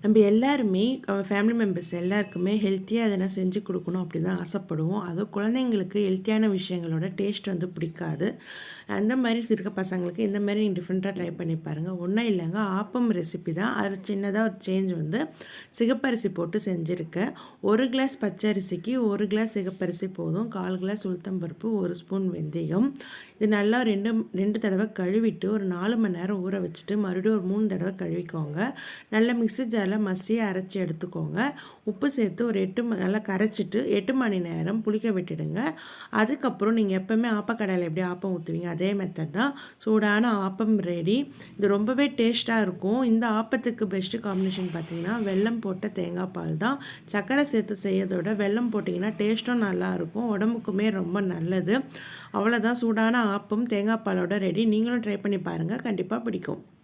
நம்ம எல்லாருமே family members எல்லாருக்குமே ஹெல்த்தியாக எதனா செஞ்சு கொடுக்கணும் அப்படி தான் ஆசைப்படுவோம். அதுவும் குழந்தைங்களுக்கு ஹெல்த்தியான விஷயங்களோட டேஸ்ட் வந்து பிடிக்காது. அந்த மாதிரி இருக்க பசங்களுக்கு இந்த மாதிரி நீங்கள் டிஃப்ரெண்ட்டாக ட்ரை பண்ணி பாருங்கள். ஒன்றும் இல்லைங்க, ஆப்பம் ரெசிபி தான். அதில் சின்னதாக ஒரு சேஞ்ச் வந்து சிகப்பரிசி போட்டு செஞ்சுருக்கேன். 1 கிளாஸ் பச்சரிசிக்கு 1 கிளாஸ் சிகப்பரிசி போதும். 1/4 கிளாஸ் உளுத்தம்பருப்பு, 1 ஸ்பூன் வெந்தயம். இது நல்லா ரெண்டு தடவை கழுவிட்டு ஒரு 4 மணி நேரம் ஊற வச்சுட்டு மறுபடியும் ஒரு 3 தடவை கழுவிக்கோங்க. நல்லா மிக்ஸி ஜாரில் மசியாக அரைச்சி எடுத்துக்கோங்க. உப்பு சேர்த்து ஒரு நல்லா கரைச்சிட்டு 8 மணி நேரம் புளிக்க விட்டுடுங்க. அதுக்கப்புறம் நீங்கள் எப்போவுமே ஆப்பக்கடையில் எப்படி ஆப்பம் ஊற்றுவீங்க அதே மெத்தட் தான். சூடான ஆப்பம் ரெடி. இது ரொம்பவே டேஸ்ட்டாக இருக்கும். இந்த ஆப்பத்துக்கு பெஸ்ட்டு காம்பினேஷன் பார்த்தீங்கன்னா வெல்லம் போட்ட தேங்காய் பால் தான். சர்க்கரை சேர்த்து செய்யறதோட வெல்லம் போட்டிங்கன்னா டேஸ்ட்டும் நல்லாயிருக்கும், உடம்புக்குமே ரொம்ப நல்லது. அவ்வளோதான், சூடான ஆப்பம் தேங்காய் பாலோட ரெடி. நீங்களும் ட்ரை பண்ணி பாருங்கள், கண்டிப்பாக பிடிக்கும்.